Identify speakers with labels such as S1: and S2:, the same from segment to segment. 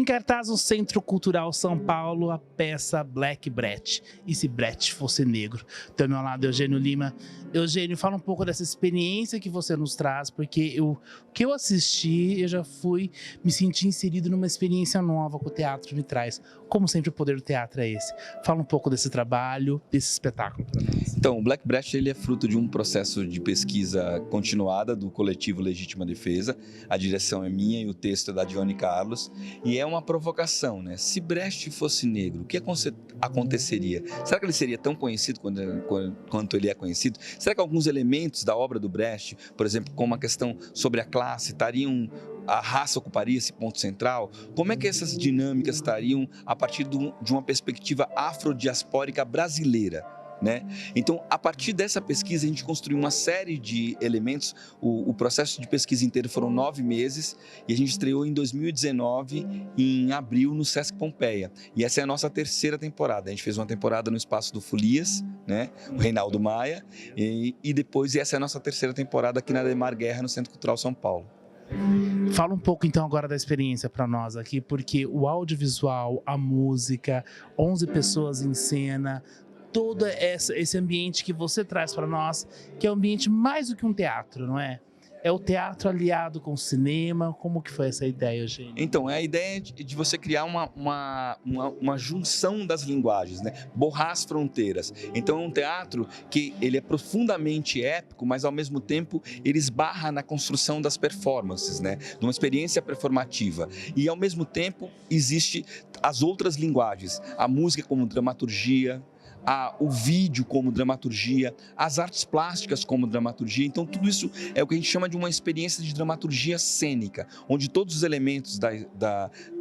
S1: cartaz no Centro Cultural São Paulo a peça Black Brat, e se Brat fosse negro. Então, ao meu lado, Eugênio Lima. Eugênio, fala um pouco dessa experiência que você nos traz, porque o que eu assisti, eu já fui me sentir inserido numa experiência nova que o teatro me traz. Como sempre, o poder do teatro é esse. Fala um pouco desse trabalho, desse espetáculo para nós.
S2: Então, o Black Brat ele é fruto de um processo de pesquisa continuada do coletivo Legítima Defesa. A direção é minha e o texto é da Dione Carlos. E é uma provocação, né? Se Brecht fosse negro, o que aconteceria? Será que ele seria tão conhecido quanto ele é conhecido? Será que alguns elementos da obra do Brecht, por exemplo, como a questão sobre a classe, a raça ocuparia esse ponto central? Como é que essas dinâmicas estariam a partir de uma perspectiva afrodiaspórica brasileira? Né? Então, a partir dessa pesquisa, a gente construiu uma série de elementos. O processo de pesquisa inteiro foram 9 meses e a gente estreou em 2019, em abril, no Sesc Pompeia. E essa é a nossa terceira temporada. A gente fez uma temporada no Espaço do Folias, né? O Reinaldo Maia, e depois essa é a nossa terceira temporada aqui na Ademar Guerra, no Centro Cultural São Paulo.
S1: Fala um pouco então agora da experiência para nós aqui, porque o audiovisual, a música, 11 pessoas em cena, todo esse ambiente que você traz para nós, que é um ambiente mais do que um teatro, não é? É o teatro aliado com o cinema. Como que foi essa ideia, Eugênio?
S2: Então, é a ideia de você criar uma junção das linguagens, né? Borrar as fronteiras. Então, é um teatro que ele é profundamente épico, mas ao mesmo tempo ele esbarra na construção das performances, né? De uma experiência performativa. E ao mesmo tempo existe as outras linguagens, a música como dramaturgia, o vídeo como dramaturgia, as artes plásticas como dramaturgia. Então, tudo isso é o que a gente chama de uma experiência de dramaturgia cênica, onde todos os elementos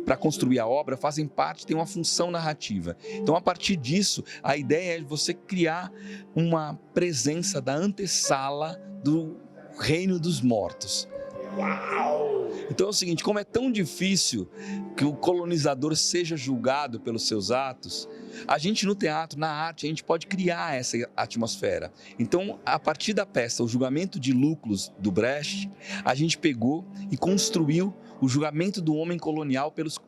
S2: para construir a obra fazem parte, tem uma função narrativa. Então, a partir disso, a ideia é você criar uma presença da antessala do reino dos mortos. Uau! Então é o seguinte, como é tão difícil que o colonizador seja julgado pelos seus atos, a gente no teatro, na arte, a gente pode criar essa atmosfera. Então, a partir da peça O Julgamento de Luclos, do Brecht, a gente pegou e construiu o julgamento do homem colonial pelos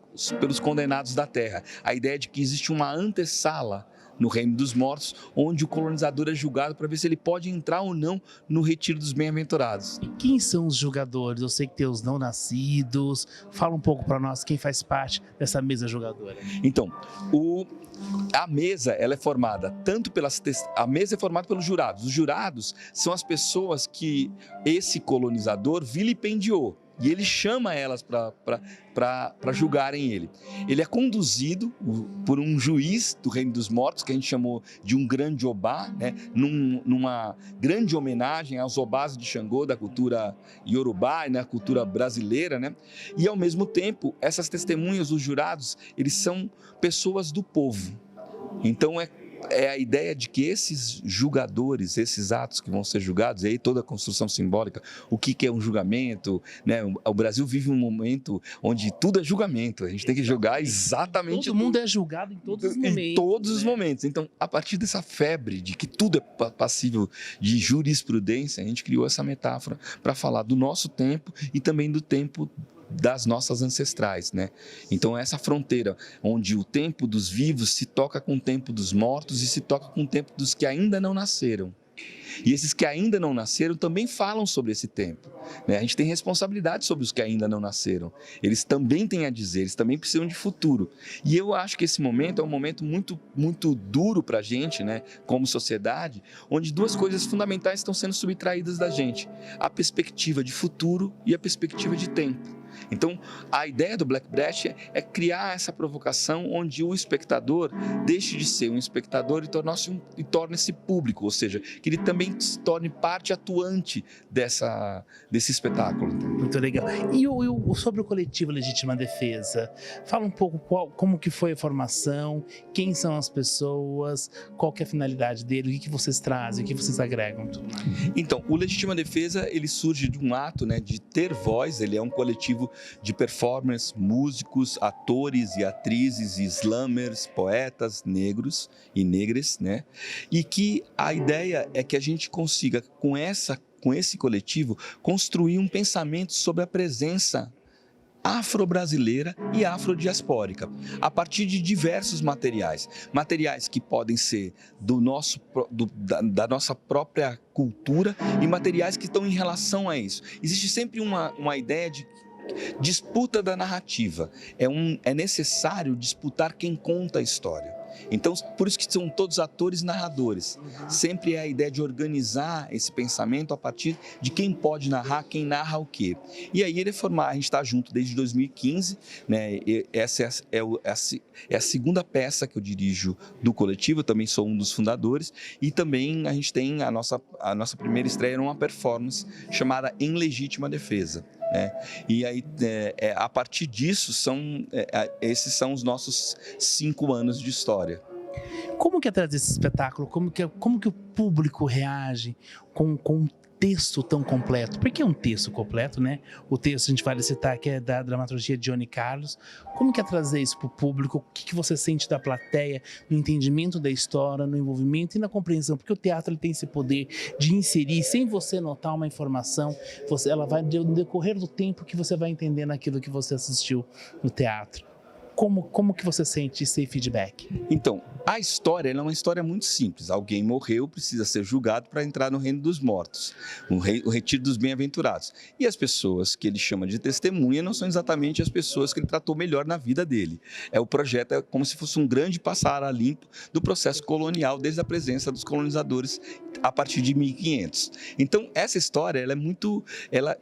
S2: condenados da terra. A ideia de que existe uma antessala no reino dos mortos, onde o colonizador é julgado para ver se ele pode entrar ou não no retiro dos bem-aventurados.
S1: E quem são os julgadores? Eu sei que tem os não nascidos. Fala um pouco para nós quem faz parte dessa mesa julgadora.
S2: Então, a mesa ela é formada a mesa é formada pelos jurados. Os jurados são as pessoas que esse colonizador vilipendiou. E ele chama elas para julgarem ele. Ele é conduzido por um juiz do Reino dos Mortos, que a gente chamou de um grande Obá, né? Numa grande homenagem aos Obás de Xangô, da cultura Yorubá e na cultura brasileira, né? E, ao mesmo tempo, essas testemunhas, os jurados, eles são pessoas do povo. Então, é a ideia de que esses julgadores, esses atos que vão ser julgados, e aí toda a construção simbólica, o que é um julgamento, né? O Brasil vive um momento onde tudo é julgamento, a gente tem que julgar exatamente
S1: Todo mundo é julgado em todos os momentos.
S2: Em todos os momentos. Então, a partir dessa febre de que tudo é passível de jurisprudência, a gente criou essa metáfora para falar do nosso tempo e também do tempo das nossas ancestrais, né? Então essa fronteira onde o tempo dos vivos se toca com o tempo dos mortos e se toca com o tempo dos que ainda não nasceram. E esses que ainda não nasceram também falam sobre esse tempo, né? A gente tem responsabilidade sobre os que ainda não nasceram. Eles também têm a dizer, eles também precisam de futuro. E eu acho que esse momento é um momento muito, muito duro para a gente, né? Como sociedade, onde duas coisas fundamentais estão sendo subtraídas da gente: a perspectiva de futuro e a perspectiva de tempo. Então, a ideia do Black Brat é criar essa provocação onde o espectador deixe de ser um espectador e torne-se público, ou seja, que ele também se torne parte atuante desse espetáculo.
S1: Muito legal. E sobre o coletivo Legítima Defesa? Fala um pouco como que foi a formação, quem são as pessoas, qual que é a finalidade dele, o que vocês trazem, o que vocês agregam, tudo mais.
S2: Então, o Legítima Defesa, ele surge de um ato, né, de ter voz. Ele é um coletivo de performers, músicos, atores e atrizes, slammers, poetas negros e negras, né? E que a ideia é que a gente consiga, com esse coletivo, construir um pensamento sobre a presença afro-brasileira e afrodiaspórica, a partir de diversos materiais. Materiais que podem ser da nossa própria cultura e materiais que estão em relação a isso. Existe sempre uma ideia de disputa da narrativa. É necessário disputar quem conta a história. Então, por isso que são todos atores e narradores. Sempre é a ideia de organizar esse pensamento a partir de quem pode narrar, quem narra o quê. E aí ele a gente está junto desde 2015, né? Essa é a segunda peça que eu dirijo do coletivo, eu também sou um dos fundadores, e também a gente tem a nossa primeira estreia numa performance chamada Em Legítima Defesa. E aí, a partir disso, esses são os nossos 5 anos de história.
S1: Como que é trazer esse espetáculo? Como que o público reage com um texto tão completo? Porque é um texto completo, né? O texto, a gente vai citar, que é da dramaturgia de Johnny Carlos. Como que é trazer isso para o público? O que você sente da plateia no entendimento da história, no envolvimento e na compreensão? Porque o teatro ele tem esse poder de inserir, sem você notar uma informação, ela vai, no decorrer do tempo, que você vai entendendo aquilo que você assistiu no teatro. Como que você sente esse feedback?
S2: Então, a história é uma história muito simples. Alguém morreu, precisa ser julgado para entrar no reino dos mortos, o retiro dos bem-aventurados. E as pessoas que ele chama de testemunha não são exatamente as pessoas que ele tratou melhor na vida dele. O projeto é como se fosse um grande passar a limpo do processo colonial, desde a presença dos colonizadores a partir de 1500. Então, essa história, ela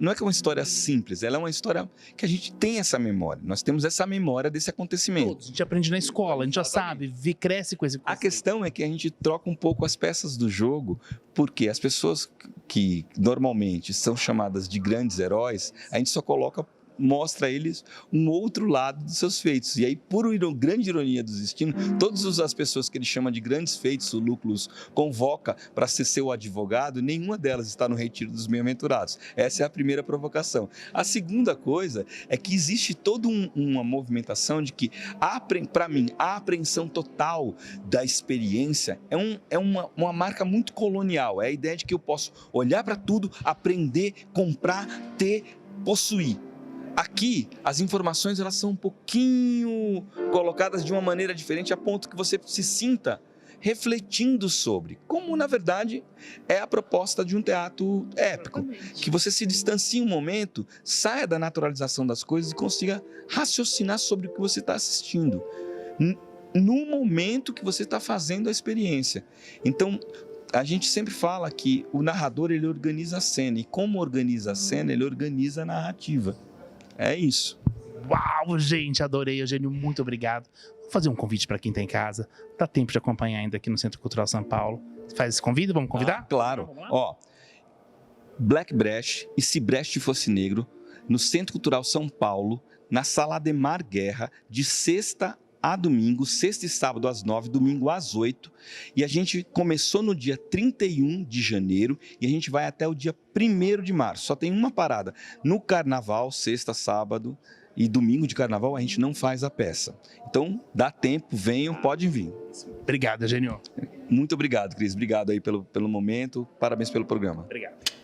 S2: não é que é uma história simples, ela é uma história que a gente tem essa memória. Nós temos essa memória desse acontecimento.
S1: A gente aprende na escola, a gente já sabe, cresce com esse.
S2: A questão é que a gente troca um pouco as peças do jogo, porque as pessoas que normalmente são chamadas de grandes heróis, a gente só mostra a eles um outro lado dos seus feitos. E aí, por grande ironia do destino, todas as pessoas que ele chama de grandes feitos, o Lúculos convoca para ser seu advogado, nenhuma delas está no retiro dos bem-aventurados. Essa é a primeira provocação. A segunda coisa é que existe toda uma movimentação de que, para mim, a apreensão total da experiência é uma marca muito colonial. É a ideia de que eu posso olhar para tudo, aprender, comprar, ter, possuir. Aqui, as informações elas são um pouquinho colocadas de uma maneira diferente, a ponto que você se sinta refletindo sobre, como na verdade é a proposta de um teatro épico, que você se distancie um momento, saia da naturalização das coisas e consiga raciocinar sobre o que você está assistindo, no momento que você está fazendo a experiência. Então, a gente sempre fala que o narrador ele organiza a cena, e como organiza a cena, ele organiza a narrativa. É isso.
S1: Uau, gente, adorei, Eugênio, muito obrigado. Vou fazer um convite para quem está em casa. Dá tempo de acompanhar ainda aqui no Centro Cultural São Paulo. Faz esse convite? Vamos convidar?
S2: Claro. Black Brecht e Se Brecht Fosse Negro, no Centro Cultural São Paulo, na Sala Ademar Guerra, de sexta a domingo, sexta e sábado às 9, domingo às 8. E a gente começou no dia 31 de janeiro e a gente vai até o dia 1º de março. Só tem uma parada. No carnaval, sexta, sábado e domingo de carnaval, a gente não faz a peça. Então, dá tempo, venham, podem vir.
S1: Obrigado, Eugênio.
S2: Muito obrigado, Cris. Obrigado aí pelo momento. Parabéns pelo programa.
S1: Obrigado.